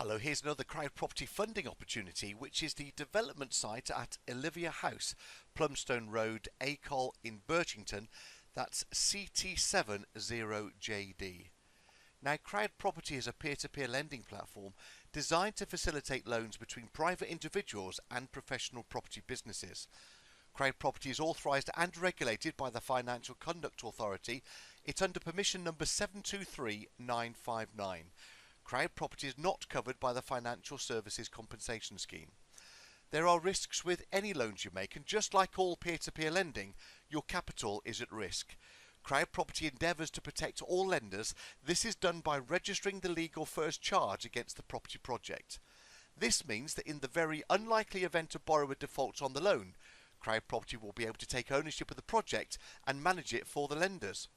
Hello, here's another CrowdProperty funding opportunity, which is the development site at Olivia House, Plumstone Road, Acol in Birchington. That's CT7 0JD. Now, CrowdProperty is a peer-to-peer lending platform designed to facilitate loans between private individuals and professional property businesses. CrowdProperty is authorised and regulated by the Financial Conduct Authority. It's under permission number 723959. CrowdProperty is not covered by the Financial Services Compensation Scheme. There are risks with any loans you make, and just like all peer-to-peer lending, your capital is at risk. CrowdProperty endeavours to protect all lenders. This is done by registering the legal first charge against the property project. This means that in the very unlikely event a borrower defaults on the loan, CrowdProperty will be able to take ownership of the project and manage it for the lenders.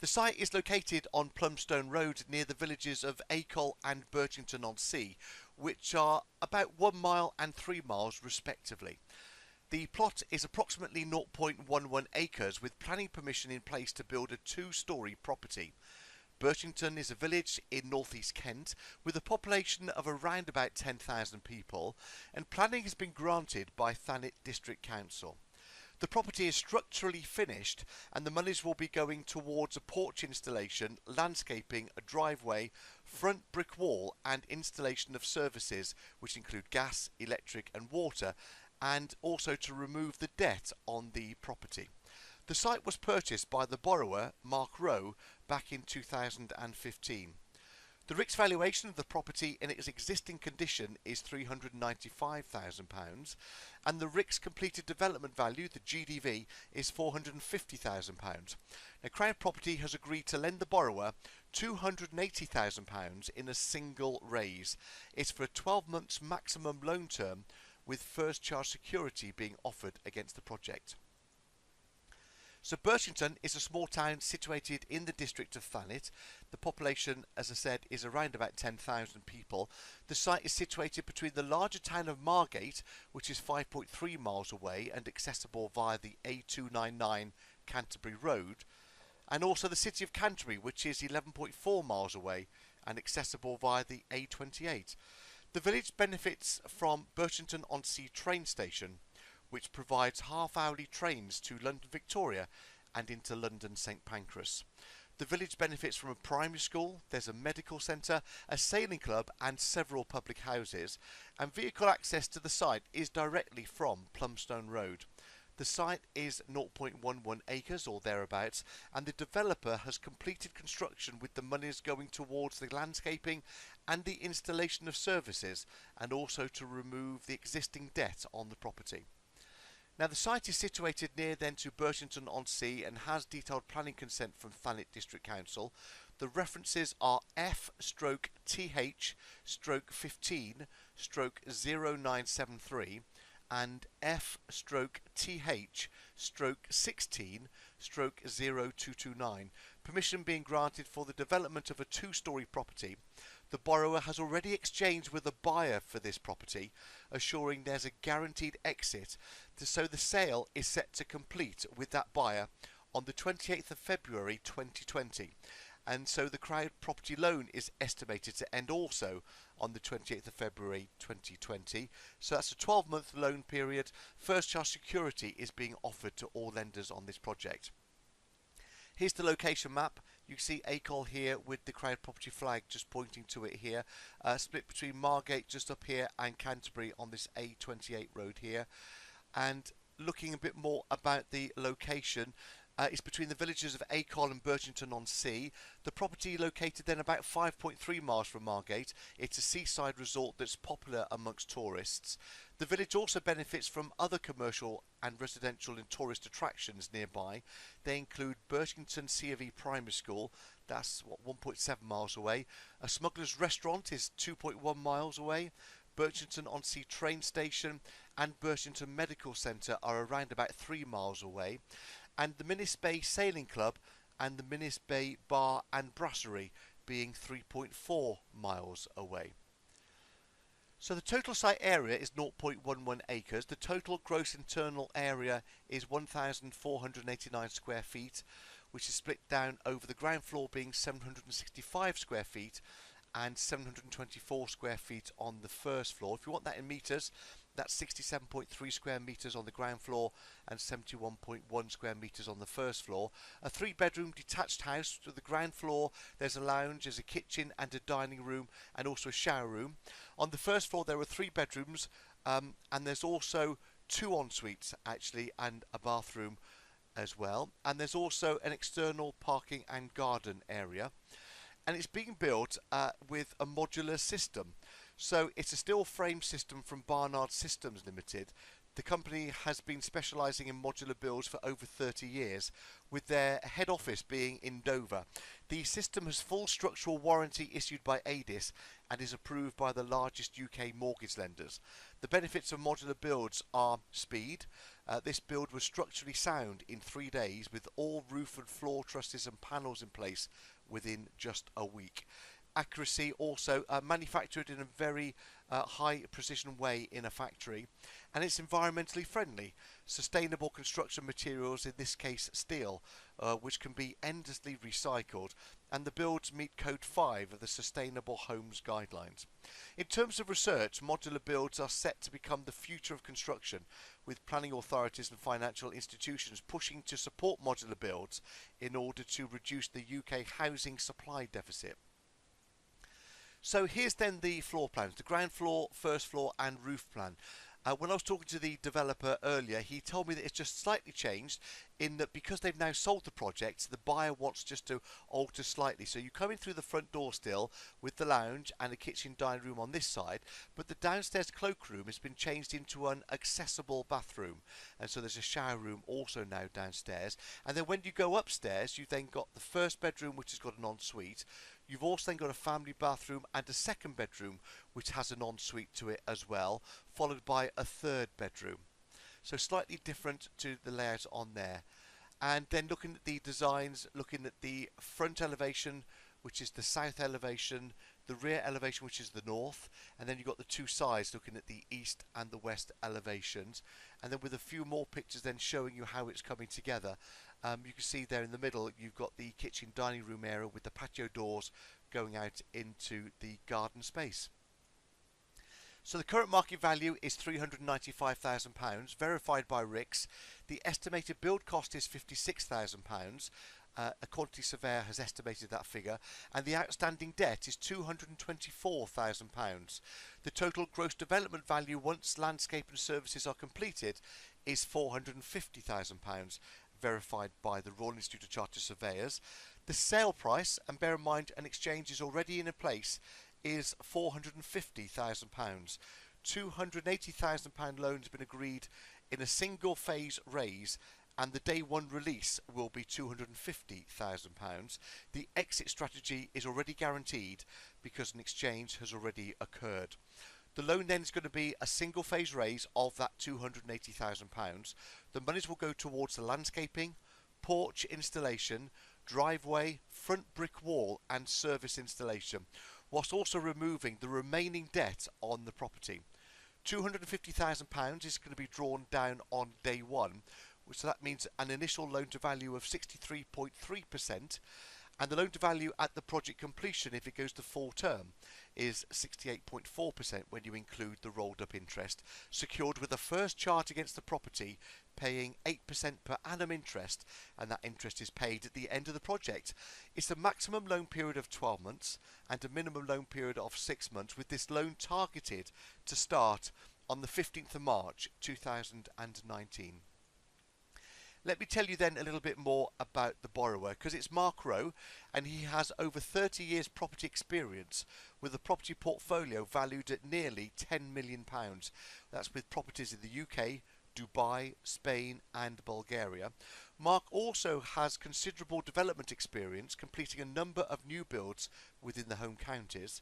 The site is located on Plumstone Road near the villages of Acol and Birchington-on-Sea, which are about 1 mile and 3 miles respectively. The plot is approximately 0.11 acres with planning permission in place to build a 2-storey property. Birchington is a village in northeast Kent with a population of around about 10,000 people, and planning has been granted by Thanet District Council. The property is structurally finished, and the monies will be going towards a porch installation, landscaping, a driveway, front brick wall and installation of services which include gas, electric and water, and also to remove the debt on the property. The site was purchased by the borrower, Mark Rowe, back in 2015. The RICS valuation of the property in its existing condition is £395,000, and the RICS completed development value, the GDV, is £450,000. Now, CrowdProperty has agreed to lend the borrower £280,000 in a single raise. It's for a 12 months maximum loan term, with first charge security being offered against the project. So Birchington is a small town situated in the district of Thanet. The population, as I said, is around about 10,000 people. The site is situated between the larger town of Margate, which is 5.3 miles away and accessible via the A299 Canterbury Road, and also the city of Canterbury, which is 11.4 miles away and accessible via the A28. The village benefits from Birchington-on-Sea train station, which provides half-hourly trains to London Victoria and into London St Pancras. The village benefits from a primary school, there's a medical centre, a sailing club and several public houses, and vehicle access to the site is directly from Plumstone Road. The site is 0.11 acres or thereabouts, and the developer has completed construction with the monies going towards the landscaping and the installation of services, and also to remove the existing debt on the property. Now, the site is situated near then to Birchington-on-Sea and has detailed planning consent from Thanet District Council. The references are F/T/H/15/0973 and F/Th/16/0229. Permission being granted for the development of a 2-storey property. The borrower has already exchanged with a buyer for this property, assuring there's a guaranteed exit, so the sale is set to complete with that buyer on the 28th of February 2020. And so the CrowdProperty loan is estimated to end also on the 28th of February 2020. So that's a 12-month loan period. First charge security is being offered to all lenders on this project. Here's the location map. You can see Acol here with the CrowdProperty flag just pointing to it here. Split between Margate just up here and Canterbury on this A28 road here. And looking a bit more about the location, it's between the villages of Acol and Birchington-on-Sea. The property located then about 5.3 miles from Margate. It's a seaside resort that's popular amongst tourists. The village also benefits from other commercial and residential and tourist attractions nearby. They include Birchington C.V. Primary School, that's 1.7 miles away. A smuggler's restaurant is 2.1 miles away. Birchington-on-Sea train station and Birchington Medical Centre are around about 3 miles away. And the Minnis Bay Sailing Club and the Minnis Bay Bar and Brasserie being 3.4 miles away. So the total site area is 0.11 acres. The total gross internal area is 1,489 square feet, which is split down over the ground floor being 765 square feet and 724 square feet on the first floor. If you want that in metres, that's 67.3 square metres on the ground floor and 71.1 square metres on the first floor. A 3-bedroom detached house. To the ground floor there's a lounge, there's a kitchen and a dining room and also a shower room. On the first floor there are 3 bedrooms and there's also 2 en-suites actually and a bathroom as well. And there's also an external parking and garden area. And it's being built with a modular system. So it's a steel frame system from Barnard Systems Limited. The company has been specialising in modular builds for over 30 years, with their head office being in Dover. The system has full structural warranty issued by ADIS and is approved by the largest UK mortgage lenders. The benefits of modular builds are speed. This build was structurally sound in 3 days with all roof and floor trusses and panels in place within just a week. Accuracy also, manufactured in a very high precision way in a factory, and it's environmentally friendly. Sustainable construction materials, in this case steel, which can be endlessly recycled, and the builds meet Code 5 of the Sustainable Homes Guidelines. In terms of research, modular builds are set to become the future of construction, with planning authorities and financial institutions pushing to support modular builds in order to reduce the UK housing supply deficit. So here's then the floor plans, the ground floor, first floor and roof plan. When I was talking to the developer earlier, he told me that it's just slightly changed in that because they've now sold the project, the buyer wants just to alter slightly. So you come in through the front door still with the lounge and a kitchen dining room on this side, but the downstairs cloakroom has been changed into an accessible bathroom. And so there's a shower room also now downstairs. And then when you go upstairs, you've then got the first bedroom, which has got an ensuite. You've also then got a family bathroom and a second bedroom which has an ensuite to it as well, followed by a third bedroom. So slightly different to the layout on there. And then looking at the designs, looking at the front elevation, which is the south elevation, the rear elevation, which is the north, and then you've got the 2 sides looking at the east and the west elevations, and then with a few more pictures then showing you how it's coming together. You can see there in the middle you've got the kitchen dining room area with the patio doors going out into the garden space. So the current market value is £395,000, verified by RICS. The estimated build cost is £56,000. A quantity surveyor has estimated that figure, and the outstanding debt is £224,000. The total gross development value once landscape and services are completed is £450,000, verified by the Royal Institute of Chartered Surveyors. The sale price, and bear in mind an exchange is already in place, is £450,000. £280,000 loan has been agreed in a single phase raise, and the day one release will be £250,000. The exit strategy is already guaranteed because an exchange has already occurred. The loan then is going to be a single phase raise of that £280,000. The monies will go towards the landscaping, porch installation, driveway, front brick wall and service installation, whilst also removing the remaining debt on the property. £250,000 is going to be drawn down on day one, so that means an initial loan to value of 63.3%, and the loan to value at the project completion, if it goes to full term, is 68.4% when you include the rolled up interest, secured with a first charge against the property paying 8% per annum interest, and that interest is paid at the end of the project. It's a maximum loan period of 12 months and a minimum loan period of 6 months, with this loan targeted to start on the 15th of March 2019. Let me tell you then a little bit more about the borrower, because it's Mark Rowe and he has over 30 years property experience with a property portfolio valued at nearly £10 million. That's with properties in the UK, Dubai, Spain and Bulgaria. Mark also has considerable development experience, completing a number of new builds within the home counties.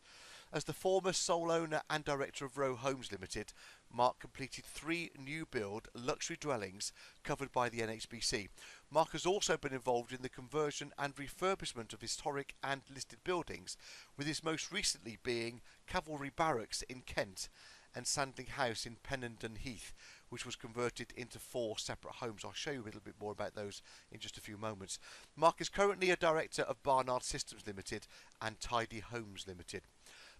As the former sole owner and director of Rowe Homes Limited, Mark completed 3 new build luxury dwellings covered by the NHBC. Mark has also been involved in the conversion and refurbishment of historic and listed buildings, with his most recently being Cavalry Barracks in Kent and Sandling House in Pennenden Heath, which was converted into 4 separate homes. I'll show you a little bit more about those in just a few moments. Mark is currently a director of Barnard Systems Limited and Tidy Homes Limited.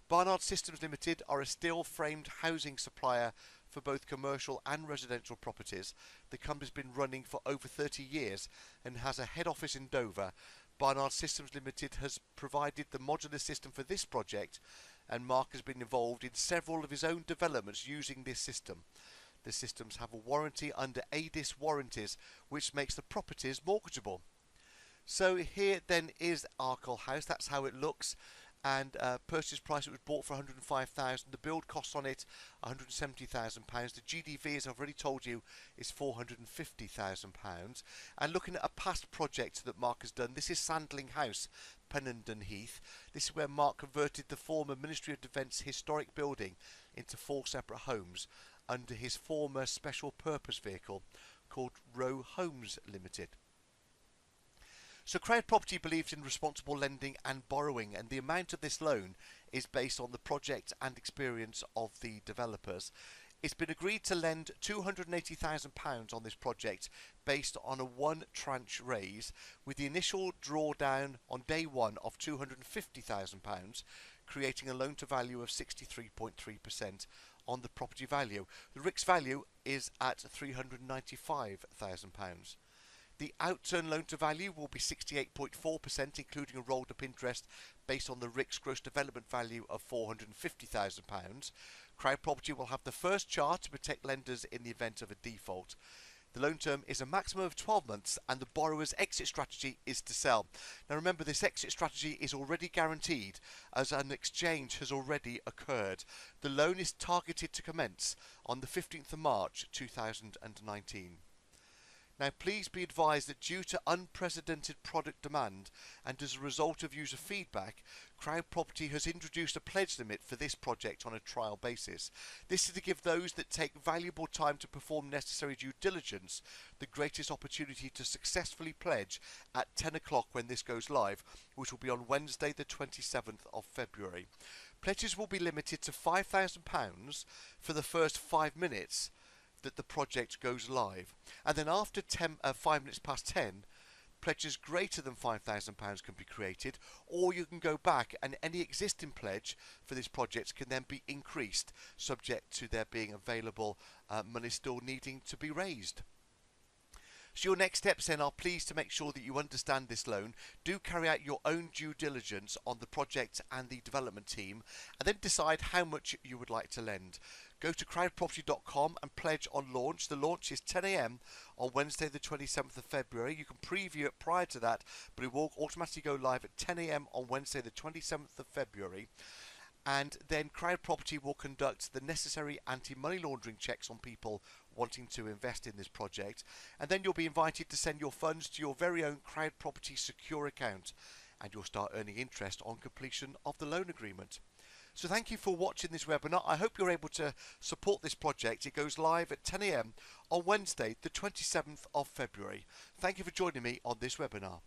Barnard Systems Limited are a steel-framed housing supplier for both commercial and residential properties. The company's been running for over 30 years and has a head office in Dover. Barnard Systems Limited has provided the modular system for this project, and Mark has been involved in several of his own developments using this system. The systems have a warranty under ADIS warranties, which makes the properties mortgageable. So here then is Arkle House. That's how it looks. And purchase price, it was bought for 105,000. The build cost on it, 170,000 pounds. The GDV, as I've already told you, is 450,000 pounds. And looking at a past project that Mark has done, this is Sandling House, Pennenden Heath. This is where Mark converted the former Ministry of Defence historic building into 4 separate homes under his former special purpose vehicle called Row Homes Limited. So CrowdProperty believes in responsible lending and borrowing, and the amount of this loan is based on the project and experience of the developers. It's been agreed to lend £280,000 on this project based on a 1 tranche raise, with the initial drawdown on day 1 of £250,000, creating a loan to value of 63.3% on the property value. The RICS value is at £395,000. The outturn loan to value will be 68.4%, including a rolled up interest based on the RICS gross development value of £450,000. CrowdProperty will have the first charge to protect lenders in the event of a default. The loan term is a maximum of 12 months, and the borrower's exit strategy is to sell. Now remember, this exit strategy is already guaranteed as an exchange has already occurred. The loan is targeted to commence on the 15th of March 2019. Now please be advised that due to unprecedented product demand and as a result of user feedback, CrowdProperty has introduced a pledge limit for this project on a trial basis. This is to give those that take valuable time to perform necessary due diligence the greatest opportunity to successfully pledge at 10 o'clock when this goes live, which will be on Wednesday the 27th of February. Pledges will be limited to £5,000 for the first 5 minutes that the project goes live, and then after 5 minutes past 10, pledges greater than £5,000 can be created, or you can go back and any existing pledge for this project can then be increased, subject to there being available money still needing to be raised. So your next steps then are, please, to make sure that you understand this loan. Do carry out your own due diligence on the project and the development team, and then decide how much you would like to lend. Go to crowdproperty.com and pledge on launch. The launch is 10 AM on Wednesday the 27th of February. You can preview it prior to that, but it will automatically go live at 10 AM on Wednesday the 27th of February. And then CrowdProperty will conduct the necessary anti-money laundering checks on people wanting to invest in this project, and then you'll be invited to send your funds to your very own CrowdProperty secure account, and you'll start earning interest on completion of the loan agreement. So thank you for watching this webinar. I hope you're able to support this project. It goes live at 10 AM on Wednesday the 27th of February. Thank you for joining me on this webinar.